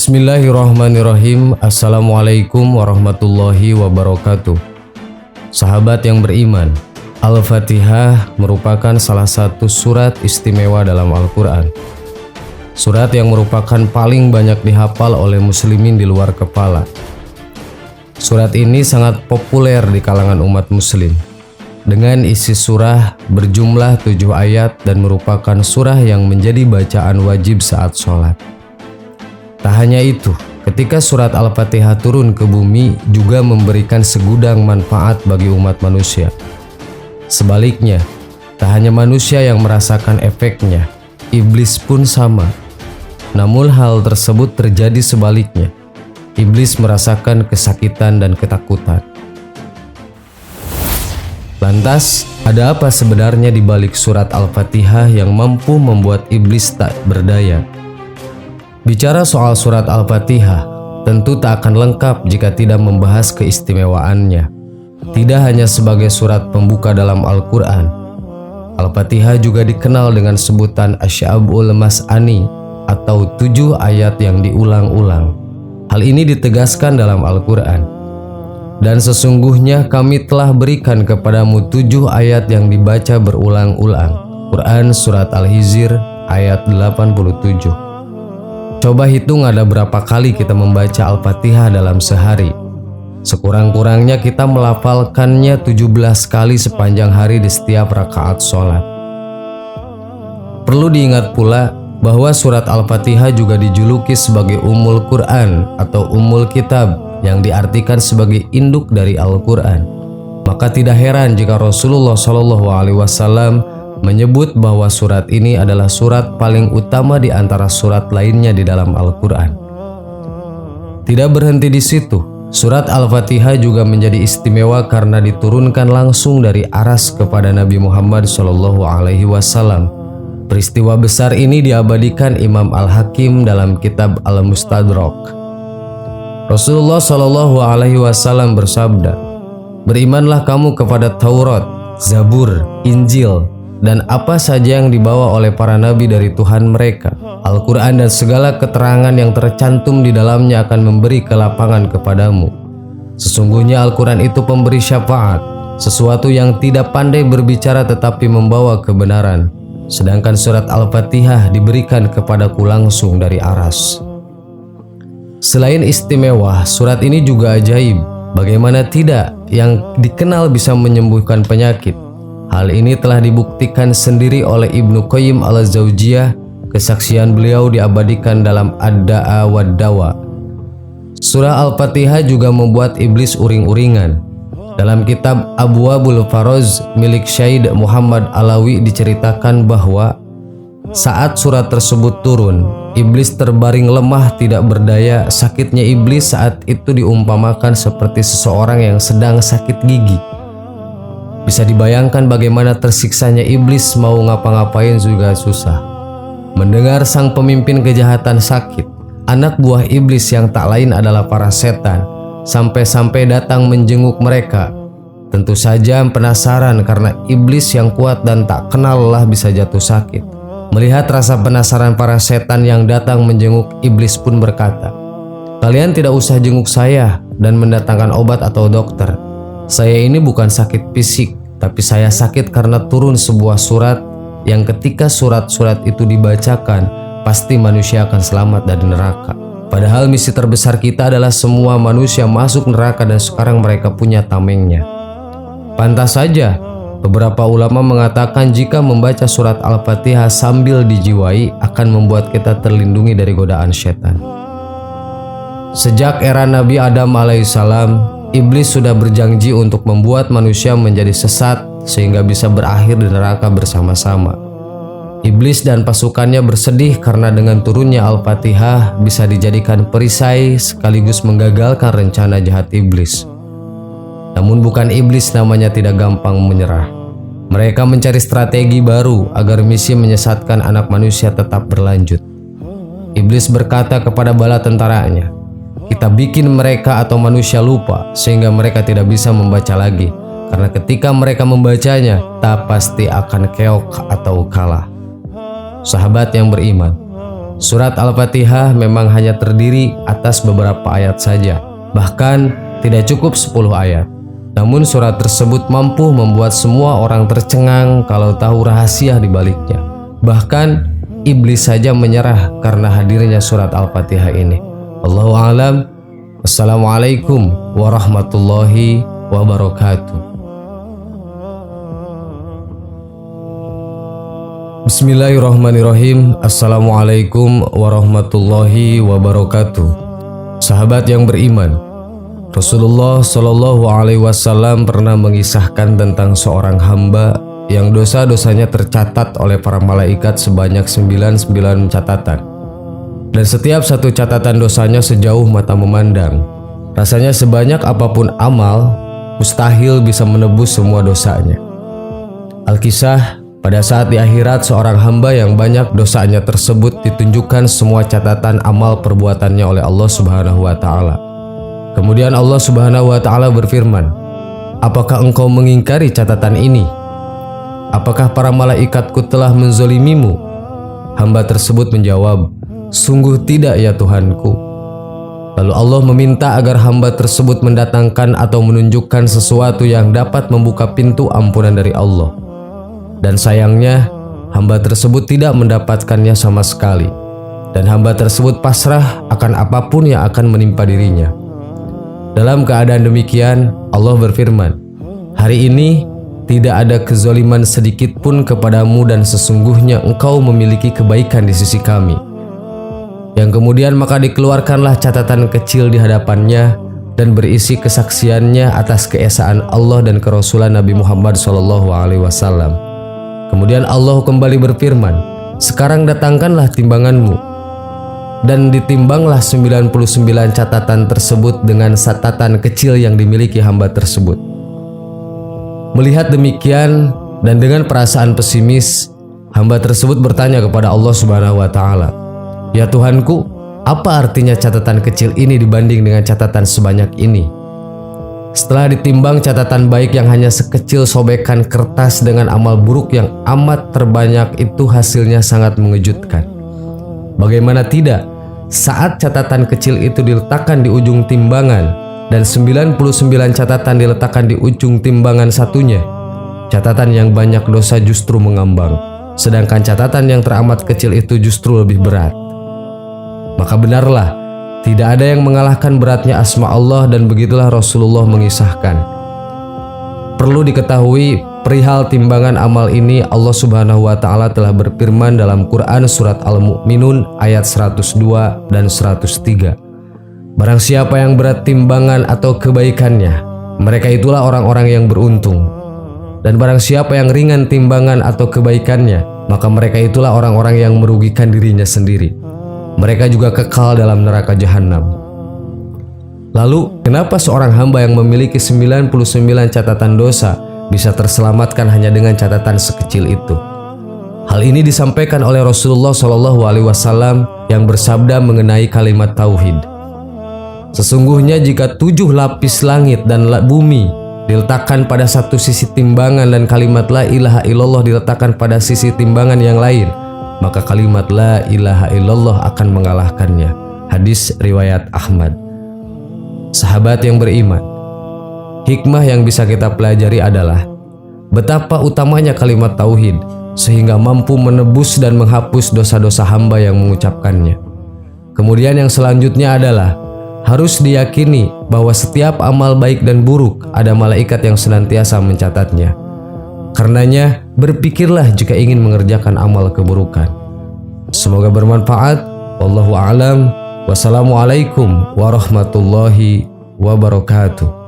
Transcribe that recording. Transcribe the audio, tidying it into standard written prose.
Bismillahirrahmanirrahim. Assalamualaikum warahmatullahi wabarakatuh. Sahabat yang beriman, Al-Fatihah merupakan salah satu surat istimewa dalam Al-Quran. Surat yang merupakan paling banyak dihafal oleh muslimin di luar kepala. Surat ini sangat populer di kalangan umat muslim. Dengan isi surah berjumlah 7 ayat dan merupakan surah yang menjadi bacaan wajib saat sholat. Tak hanya itu, ketika surat Al-Fatihah turun ke bumi juga memberikan segudang manfaat bagi umat manusia. Sebaliknya, tak hanya manusia yang merasakan efeknya, iblis pun sama. Namun hal tersebut terjadi sebaliknya. Iblis merasakan kesakitan dan ketakutan. Lantas, ada apa sebenarnya di balik surat Al-Fatihah yang mampu membuat iblis tak berdaya? Bicara soal surat Al-Fatihah, tentu tak akan lengkap jika tidak membahas keistimewaannya. Tidak hanya sebagai surat pembuka dalam Al-Quran, Al-Fatihah juga dikenal dengan sebutan Asy'abul Mas'ani atau 7 ayat yang diulang-ulang. Hal ini ditegaskan dalam Al-Quran. Dan sesungguhnya kami telah berikan kepadamu 7 ayat yang dibaca berulang-ulang. Quran Surat Al-Hijr ayat 87. Coba hitung ada berapa kali kita membaca Al-Fatihah dalam sehari. Sekurang-kurangnya kita melafalkannya 17 kali sepanjang hari di setiap rakaat sholat. Perlu diingat pula bahwa surat Al-Fatihah juga dijuluki sebagai Ummul Quran atau Ummul Kitab yang diartikan sebagai induk dari Al-Quran. Maka tidak heran jika Rasulullah SAW menyebut bahwa surat ini adalah surat paling utama di antara surat lainnya di dalam Al-Quran. Tidak berhenti di situ, surat Al-Fatihah juga menjadi istimewa karena diturunkan langsung dari aras kepada Nabi Muhammad SAW. Peristiwa besar ini diabadikan Imam Al-Hakim dalam kitab Al-Mustadrak. Rasulullah SAW bersabda, "Berimanlah kamu kepada Taurat, Zabur, Injil, dan apa saja yang dibawa oleh para nabi dari Tuhan mereka. Al-Quran dan segala keterangan yang tercantum di dalamnya akan memberi kelapangan kepadamu. Sesungguhnya Al-Quran itu pemberi syafaat, sesuatu yang tidak pandai berbicara tetapi membawa kebenaran. Sedangkan surat Al-Fatihah diberikan kepadaku langsung dari aras." Selain istimewa, surat ini juga ajaib. Bagaimana tidak, yang dikenal bisa menyembuhkan penyakit. Hal ini telah dibuktikan sendiri oleh Ibnu Qayyim al-Jauziyah. Kesaksian beliau diabadikan dalam Ad-Da'a wad-Dawa. Surah Al-Fatihah juga membuat iblis uring-uringan. Dalam kitab Abwabul Faroz milik Syed Muhammad Alawi diceritakan bahwa saat surat tersebut turun, iblis terbaring lemah tidak berdaya. Sakitnya iblis saat itu diumpamakan seperti seseorang yang sedang sakit gigi. Bisa dibayangkan bagaimana tersiksanya iblis, mau ngapa-ngapain juga susah. Mendengar sang pemimpin kejahatan sakit, anak buah iblis yang tak lain adalah para setan, sampai-sampai datang menjenguk mereka. Tentu saja penasaran karena iblis yang kuat dan tak kenal lelah bisa jatuh sakit. Melihat rasa penasaran para setan yang datang menjenguk, iblis pun berkata, "Kalian tidak usah jenguk saya dan mendatangkan obat atau dokter. Saya ini bukan sakit fisik, tapi saya sakit karena turun sebuah surat yang ketika surat-surat itu dibacakan, pasti manusia akan selamat dari neraka. Padahal misi terbesar kita adalah semua manusia masuk neraka dan sekarang mereka punya tamengnya." Pantas saja, beberapa ulama mengatakan jika membaca surat Al-Fatihah sambil dijiwai akan membuat kita terlindungi dari godaan setan. Sejak era Nabi Adam alaihissalam, iblis sudah berjanji untuk membuat manusia menjadi sesat sehingga bisa berakhir di neraka bersama-sama. Iblis dan pasukannya bersedih karena dengan turunnya Al-Fatihah bisa dijadikan perisai sekaligus menggagalkan rencana jahat iblis. Namun bukan iblis namanya tidak gampang menyerah. Mereka mencari strategi baru agar misi menyesatkan anak manusia tetap berlanjut. Iblis berkata kepada bala tentaranya, "Kita bikin mereka atau manusia lupa sehingga mereka tidak bisa membaca lagi. Karena ketika mereka membacanya, tak pasti akan keok atau kalah." Sahabat yang beriman, Surat Al-Fatihah memang hanya terdiri atas beberapa ayat saja, bahkan tidak cukup 10 ayat. Namun surat tersebut mampu membuat semua orang tercengang kalau tahu rahasia di baliknya. Bahkan iblis saja menyerah karena hadirnya surat Al-Fatihah ini. Wallahu a'lam. Assalamualaikum warahmatullahi wabarakatuh. Bismillahirrahmanirrahim. Assalamualaikum warahmatullahi wabarakatuh. Sahabat yang beriman, Rasulullah Shallallahu Alaihi Wasallam pernah mengisahkan tentang seorang hamba yang dosa-dosanya tercatat oleh para malaikat sebanyak 99 catatan. Dan setiap satu catatan dosanya sejauh mata memandang. Rasanya sebanyak apapun amal, mustahil bisa menebus semua dosanya. Al-Kisah, pada saat di akhirat seorang hamba yang banyak dosanya tersebut ditunjukkan semua catatan amal perbuatannya oleh Allah Subhanahu wa taala. Kemudian Allah Subhanahu wa taala berfirman, "Apakah engkau mengingkari catatan ini? Apakah para malaikatku telah menzolimimu?" Hamba tersebut menjawab, "Sungguh tidak ya Tuhanku." Lalu Allah meminta agar hamba tersebut mendatangkan atau menunjukkan sesuatu yang dapat membuka pintu ampunan dari Allah. Dan sayangnya, hamba tersebut tidak mendapatkannya sama sekali. Dan hamba tersebut pasrah akan apapun yang akan menimpa dirinya. Dalam keadaan demikian, Allah berfirman, "Hari ini tidak ada kezaliman sedikit pun kepadamu dan sesungguhnya engkau memiliki kebaikan di sisi kami." Yang kemudian maka dikeluarkanlah catatan kecil di hadapannya dan berisi kesaksiannya atas keesaan Allah dan kerasulan Nabi Muhammad SAW. Kemudian Allah kembali berfirman, "Sekarang datangkanlah timbanganmu." Dan ditimbanglah 99 catatan tersebut dengan catatan kecil yang dimiliki hamba tersebut. Melihat demikian dan dengan perasaan pesimis, hamba tersebut bertanya kepada Allah Subhanahu wa taala, "Ya Tuhanku, apa artinya catatan kecil ini dibanding dengan catatan sebanyak ini?" Setelah ditimbang catatan baik yang hanya sekecil sobekan kertas dengan amal buruk yang amat terbanyak itu hasilnya sangat mengejutkan. Bagaimana tidak, saat catatan kecil itu diletakkan di ujung timbangan dan 99 catatan diletakkan di ujung timbangan satunya, catatan yang banyak dosa justru mengambang, sedangkan catatan yang teramat kecil itu justru lebih berat. Maka benarlah, tidak ada yang mengalahkan beratnya asma Allah dan begitulah Rasulullah mengisahkan. Perlu diketahui perihal timbangan amal ini Allah Subhanahu wa taala telah berfirman dalam Quran surat Al-Mu'minun ayat 102 dan 103. Barang siapa yang berat timbangan atau kebaikannya, mereka itulah orang-orang yang beruntung. Dan barang siapa yang ringan timbangan atau kebaikannya, maka mereka itulah orang-orang yang merugikan dirinya sendiri. Mereka juga kekal dalam neraka jahanam. Lalu, kenapa seorang hamba yang memiliki 99 catatan dosa bisa terselamatkan hanya dengan catatan sekecil itu? Hal ini disampaikan oleh Rasulullah SAW yang bersabda mengenai kalimat tauhid. Sesungguhnya jika 7 lapis langit dan bumi diletakkan pada satu sisi timbangan dan kalimat la ilaha illallah diletakkan pada sisi timbangan yang lain, maka kalimat la ilaha illallah akan mengalahkannya. Hadis riwayat Ahmad. Sahabat yang beriman, hikmah yang bisa kita pelajari adalah betapa utamanya kalimat tauhid sehingga mampu menebus dan menghapus dosa-dosa hamba yang mengucapkannya. Kemudian yang selanjutnya adalah harus diyakini bahwa setiap amal baik dan buruk ada malaikat yang senantiasa mencatatnya. Karenanya, berpikirlah jika ingin mengerjakan amal keburukan. Semoga bermanfaat. Wallahu a'lam. Wassalamualaikum warahmatullahi wabarakatuh.